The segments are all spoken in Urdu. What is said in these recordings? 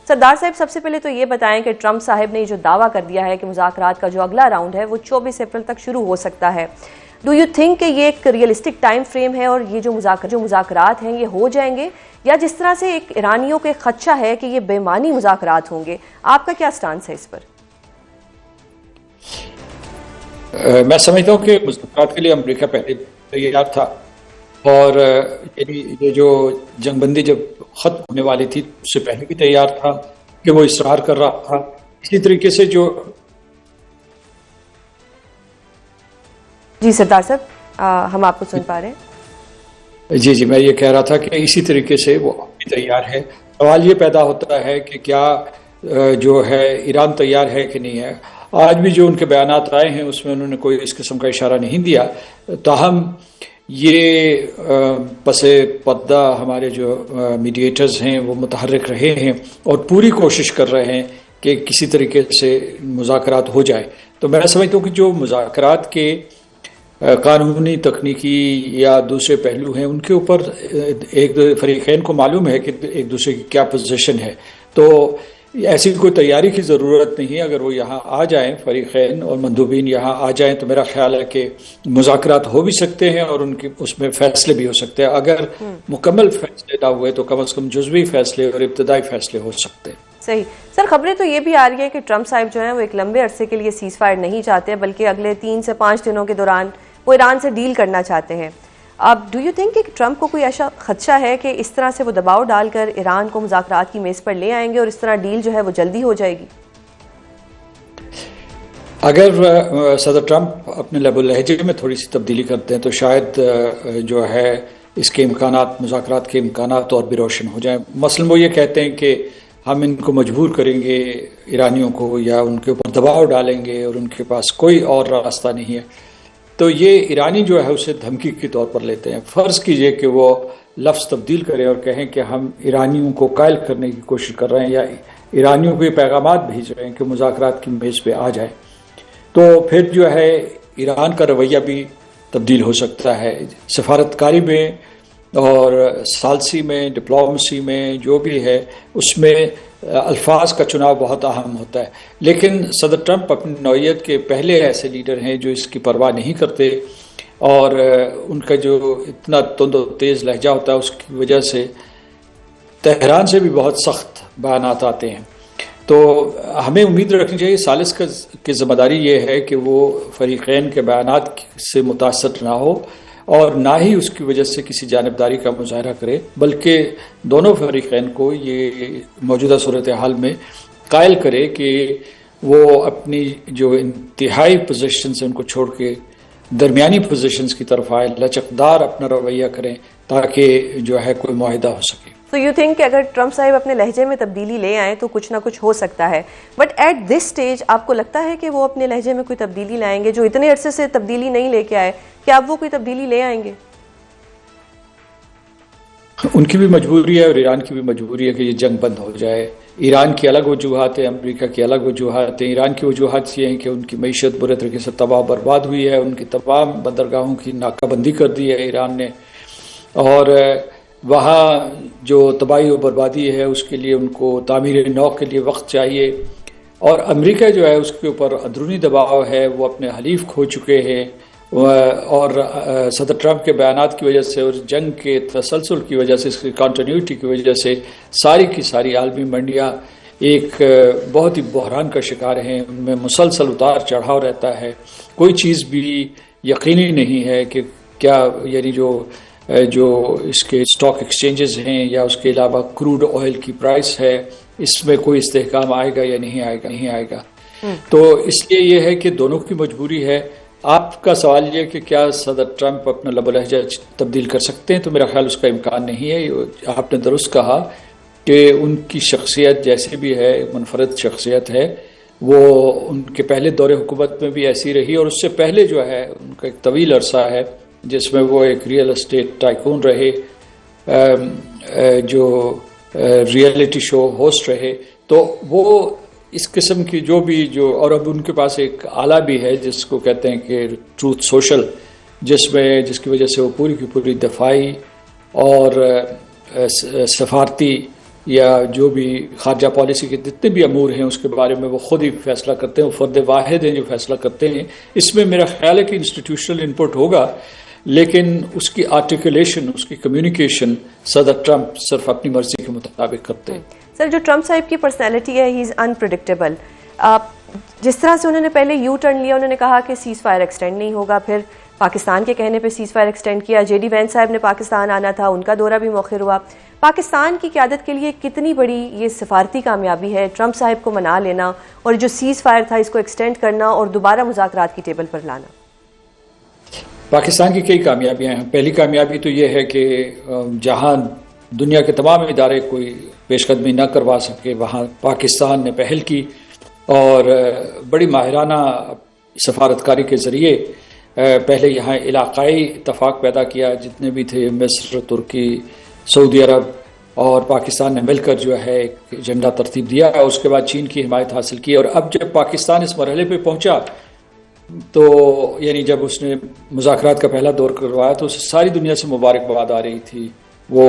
سردار صاحب سب سے پہلے تو یہ بتائیں کہ ٹرمپ صاحب نے جو دعویٰ کر دیا ہے کہ مذاکرات کا جو اگلا راؤنڈ ہے وہ 24 اپریل تک شروع ہو سکتا ہے، ڈو یو تھنک کہ یہ ایک ریئلسٹک ٹائم فریم ہے اور یہ جو مذاکرات ہیں یہ ہو جائیں گے، یا جس طرح سے ایک ایرانیوں کے خدشہ ہے کہ یہ بے معنی مذاکرات ہوں گے؟ آپ کا کیا سٹانس ہے اس پر؟ میں سمجھتا ہوں کہ مذاکرات کے لیے امریکہ پہلے تیار تھا، اور یہ جو جنگ بندی جب ختم ہونے والی تھی اس سے پہلے بھی تیار تھا کہ وہ اصرار کر رہا تھا۔ اسی طریقے سے جو جی سردار صاحب ہم آپ کو سن پا رہے ہیں۔ جی میں یہ کہہ رہا تھا کہ اسی طریقے سے وہ بھی تیار ہے۔ سوال یہ پیدا ہوتا ہے کہ کیا جو ہے ایران تیار ہے کہ نہیں ہے۔ آج بھی جو ان کے بیانات آئے ہیں اس میں انہوں نے کوئی اس قسم کا اشارہ نہیں دیا، تاہم یہ پس پردہ ہمارے جو میڈیٹرز ہیں وہ متحرک رہے ہیں اور پوری کوشش کر رہے ہیں کہ کسی طریقے سے مذاکرات ہو جائے۔ تو میں سمجھتا ہوں کہ جو مذاکرات کے قانونی تکنیکی یا دوسرے پہلو ہیں ان کے اوپر ایک فریقین کو معلوم ہے کہ ایک دوسرے کی کیا پوزیشن ہے، تو ایسی کوئی تیاری کی ضرورت نہیں ہے۔ اگر وہ یہاں آ جائیں، فریقین اور مندوبین یہاں آ جائیں، تو میرا خیال ہے کہ مذاکرات ہو بھی سکتے ہیں اور ان کی اس میں فیصلے بھی ہو سکتے ہیں۔ اگر مکمل فیصلے نہ ہوئے تو کم از کم جزوی فیصلے اور ابتدائی فیصلے ہو سکتے ہیں۔ صحیح سر، خبریں تو یہ بھی آ رہی ہے کہ ٹرمپ صاحب جو ہیں وہ ایک لمبے عرصے کے لیے سیز فائر نہیں چاہتے، بلکہ اگلے 3 سے 5 دنوں کے دوران وہ ایران سے ڈیل کرنا چاہتے ہیں۔ اب ڈو یو تھنک کہ ٹرمپ کو کوئی ایسا خدشہ ہے کہ اس طرح سے وہ دباؤ ڈال کر ایران کو مذاکرات کی میز پر لے آئیں گے اور اس طرح ڈیل جو ہے وہ جلدی ہو جائے گی؟ اگر صدر ٹرمپ اپنے لب و لہجے میں تھوڑی سی تبدیلی کرتے ہیں تو شاید جو ہے اس کے امکانات، مذاکرات کے امکانات اور بھی روشن ہو جائیں۔ مثلاً وہ یہ کہتے ہیں کہ ہم ان کو مجبور کریں گے ایرانیوں کو، یا ان کے اوپر دباؤ ڈالیں گے اور ان کے پاس کوئی اور راستہ نہیں ہے، تو یہ ایرانی جو ہے اسے دھمکی کے طور پر لیتے ہیں۔ فرض کیجئے کہ وہ لفظ تبدیل کریں اور کہیں کہ ہم ایرانیوں کو قائل کرنے کی کوشش کر رہے ہیں، یا ایرانیوں کو یہ پیغامات بھیج رہے ہیں کہ مذاکرات کی میز پہ آ جائے، تو پھر جو ہے ایران کا رویہ بھی تبدیل ہو سکتا ہے۔ سفارتکاری میں اور ثالثی میں، ڈپلومیسی میں جو بھی ہے، اس میں الفاظ کا چناؤ بہت اہم ہوتا ہے۔ لیکن صدر ٹرمپ اپنی نوعیت کے پہلے ایسے لیڈر ہیں جو اس کی پرواہ نہیں کرتے، اور ان کا جو اتنا تند و تیز لہجہ ہوتا ہے اس کی وجہ سے تہران سے بھی بہت سخت بیانات آتے ہیں۔ تو ہمیں امید رکھنی چاہیے ثالث کی ذمہ داری یہ ہے کہ وہ فریقین کے بیانات سے متاثر نہ ہو اور نہ ہی اس کی وجہ سے کسی جانبداری کا مظاہرہ کرے، بلکہ دونوں فریقین کو یہ موجودہ صورتحال میں قائل کرے کہ وہ اپنی جو انتہائی پوزیشنز ہیں ان کو چھوڑ کے درمیانی پوزیشنز کی طرف آئے، لچکدار اپنا رویہ کریں تاکہ جو ہے کوئی معاہدہ ہو سکے۔ تو یو تھنک کہ اگر ٹرمپ صاحب اپنے لہجے میں تبدیلی لے آئیں تو کچھ نہ کچھ ہو سکتا ہے، بٹ ایٹ دس سٹیج آپ کو لگتا ہے کہ وہ اپنے لہجے میں کوئی تبدیلی لائیں گے؟ جو اتنے عرصے سے تبدیلی نہیں لے کے آئے، کیا اب وہ کوئی تبدیلی لے آئیں گے؟ ان کی بھی مجبوری ہے اور ایران کی بھی مجبوری ہے کہ یہ جنگ بند ہو جائے۔ ایران کی الگ وجوہات ہیں، امریکہ کی الگ وجوہات ہیں۔ ایران کی وجوہات یہ ہیں کہ ان کی معیشت برے طریقے سے تباہ و برباد ہوئی ہے، ان کی تمام بندرگاہوں کی ناکہ بندی کر دی ہے ایران نے، اور وہاں جو تباہی و بربادی ہے اس کے لیے ان کو تعمیر نو کے لیے وقت چاہیے، اور امریکہ جو ہے اس کے اوپر اندرونی دباؤ ہے، وہ اپنے حلیف کھو چکے ہیں، اور صدر ٹرمپ کے بیانات کی وجہ سے اور جنگ کے تسلسل کی وجہ سے، اس کی کنٹینیوٹی کی وجہ سے ساری کی ساری عالمی منڈیاں ایک بہت ہی بحران کا شکار ہیں۔ ان میں مسلسل اتار چڑھاؤ رہتا ہے، کوئی چیز بھی یقینی نہیں ہے کہ کیا، یعنی جو اس کے اسٹاک ایکسچینجز ہیں یا اس کے علاوہ کروڈ آئل کی پرائس ہے، اس میں کوئی استحکام آئے گا یا نہیں آئے گا۔ تو اس لیے یہ ہے کہ دونوں کی مجبوری ہے۔ آپ کا سوال یہ کہ کیا صدر ٹرمپ اپنا لب و لہجہ تبدیل کر سکتے ہیں، تو میرا خیال اس کا امکان نہیں ہے۔ آپ نے درست کہا کہ ان کی شخصیت جیسے بھی ہے، منفرد شخصیت ہے، وہ ان کے پہلے دور حکومت میں بھی ایسی رہی، اور اس سے پہلے جو ہے ان کا ایک طویل عرصہ ہے جس میں وہ ایک ریئل اسٹیٹ ٹائکون رہے، جو ریئلٹی شو ہوسٹ رہے۔ تو وہ اس قسم کی اور اب ان کے پاس ایک آلہ بھی ہے جس کو کہتے ہیں کہ ٹروتھ سوشل، جس کی وجہ سے وہ پوری کی پوری دفاعی اور سفارتی یا جو بھی خارجہ پالیسی کے جتنے بھی امور ہیں اس کے بارے میں وہ خود ہی فیصلہ کرتے ہیں، وہ فرد واحد ہیں جو فیصلہ کرتے ہیں. اس میں میرا خیال ہے کہ انسٹیٹیوشنل انپٹ ہوگا، لیکن اس کی آرٹیکولیشن، اس کی کمیونیکیشن صدر ٹرمپ صرف اپنی مرضی کے مطابق کرتے ہیں. سر، جو ٹرمپ صاحب کی پرسنالٹی ہے، ہی از انپریڈکٹیبل. جس طرح سے انہوں نے پہلے یو ٹرن لیا، انہوں نے کہا کہ سیز فائر ایکسٹینڈ نہیں ہوگا، پھر پاکستان کے کہنے پہ سیز فائر ایکسٹینڈ کیا. جے ڈی وینس صاحب نے پاکستان آنا تھا، ان کا دورہ بھی مؤخر ہوا. پاکستان کی قیادت کے لیے کتنی بڑی یہ سفارتی کامیابی ہے ٹرمپ صاحب کو منا لینا اور جو سیز فائر تھا اس کو ایکسٹینڈ کرنا اور دوبارہ مذاکرات کی ٹیبل پر لانا؟ پاکستان کی کئی کامیابیاں ہیں. پہلی کامیابی تو یہ ہے کہ جہاں دنیا کے تمام ادارے کوئی پیش قدمی نہ کروا سکے، وہاں پاکستان نے پہل کی اور بڑی ماہرانہ سفارتکاری کے ذریعے پہلے یہاں علاقائی اتفاق پیدا کیا. جتنے بھی تھے مصر، ترکی، سعودی عرب اور پاکستان نے مل کر جو ہے ایک ایجنڈا ترتیب دیا. اس کے بعد چین کی حمایت حاصل کی، اور اب جب پاکستان اس مرحلے پہ پہنچا تو یعنی جب اس نے مذاکرات کا پہلا دور کروایا تو اسے ساری دنیا سے مبارکباد آ رہی تھی. وہ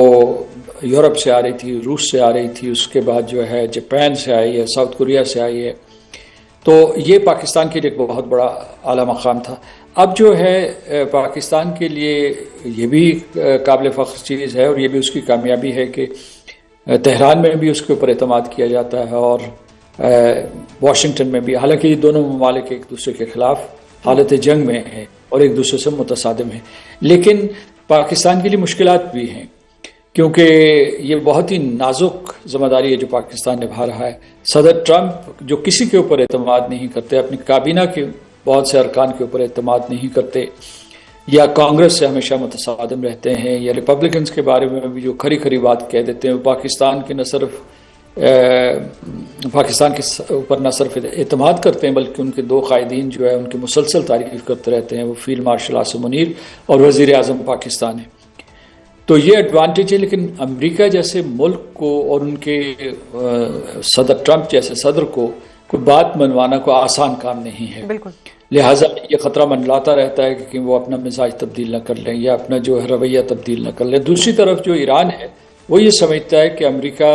یورپ سے آ رہی تھی، روس سے آ رہی تھی، اس کے بعد جو ہے جاپان سے آئی ہے، ساؤتھ کوریا سے آئی ہے. تو یہ پاکستان کے لیے ایک بہت بڑا اعلیٰ مقام تھا. اب جو ہے پاکستان کے لیے یہ بھی قابل فخر چیز ہے اور یہ بھی اس کی کامیابی ہے کہ تہران میں بھی اس کے اوپر اعتماد کیا جاتا ہے اور واشنگٹن میں بھی. حالانکہ یہ دونوں ممالک ایک دوسرے کے خلاف حالت جنگ میں ہیں اور ایک دوسرے سے متصادم ہیں، لیکن پاکستان کے لیے مشکلات بھی ہیں کیونکہ یہ بہت ہی نازک ذمہ داری ہے جو پاکستان نبھا رہا ہے. صدر ٹرمپ جو کسی کے اوپر اعتماد نہیں کرتے، اپنی کابینہ کے بہت سے ارکان کے اوپر اعتماد نہیں کرتے، یا کانگریس سے ہمیشہ متصادم رہتے ہیں، یا ریپبلکنز کے بارے میں بھی جو کھری کھری بات کہہ دیتے ہیں. وہ پاکستان کے اوپر نہ صرف اعتماد کرتے ہیں بلکہ ان کے دو قائدین جو ہے ان کی مسلسل تعریف کرتے رہتے ہیں. وہ فیلڈ مارشل عاصم منیر اور وزیر اعظم پاکستان ہے. تو یہ ایڈوانٹیج ہے، لیکن امریکہ جیسے ملک کو اور ان کے صدر ٹرمپ جیسے صدر کو کوئی بات منوانا کوئی آسان کام نہیں ہے. بالکل. لہٰذا یہ خطرہ منڈلاتا رہتا ہے کہ وہ اپنا مزاج تبدیل نہ کر لیں یا اپنا جو ہے رویہ تبدیل نہ کر لیں. دوسری طرف جو ایران ہے وہ یہ سمجھتا ہے کہ امریکہ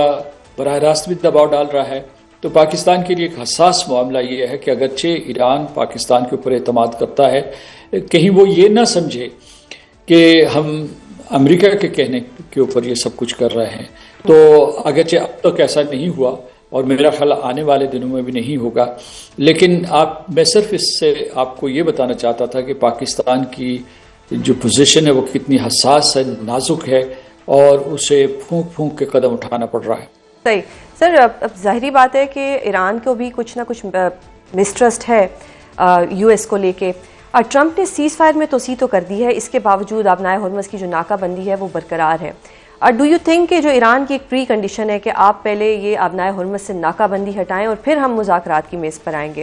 براہ راست بھی دباؤ ڈال رہا ہے. تو پاکستان کے لیے ایک حساس معاملہ یہ ہے کہ اگرچہ ایران پاکستان کے اوپر اعتماد کرتا ہے، کہیں وہ یہ نہ سمجھے کہ ہم امریکہ کے کہنے کے اوپر یہ سب کچھ کر رہے ہیں. تو اگرچہ اب تک ایسا نہیں ہوا اور میرا خیال آنے والے دنوں میں بھی نہیں ہوگا، لیکن میں صرف اس سے آپ کو یہ بتانا چاہتا تھا کہ پاکستان کی جو پوزیشن ہے وہ کتنی حساس ہے، نازک ہے، اور اسے پھونک پھونک کے قدم اٹھانا پڑ رہا ہے. صحیح. سر، اب ظاہری بات ہے کہ ایران کو بھی کچھ نہ کچھ مسٹرسٹ ہے یو ایس کو لے کے. ٹرمپ نے سیز فائر میں توسیع تو کر دی ہے، اس کے باوجود آبنائے ہرمز کی جو ناکہ بندی ہے وہ برقرار ہے. ڈو یو تھنک کہ جو ایران کی ایک پری کنڈیشن ہے کہ آپ پہلے یہ آبنائے ہرمز سے ناکہ بندی ہٹائیں اور پھر ہم مذاکرات کی میز پر آئیں گے،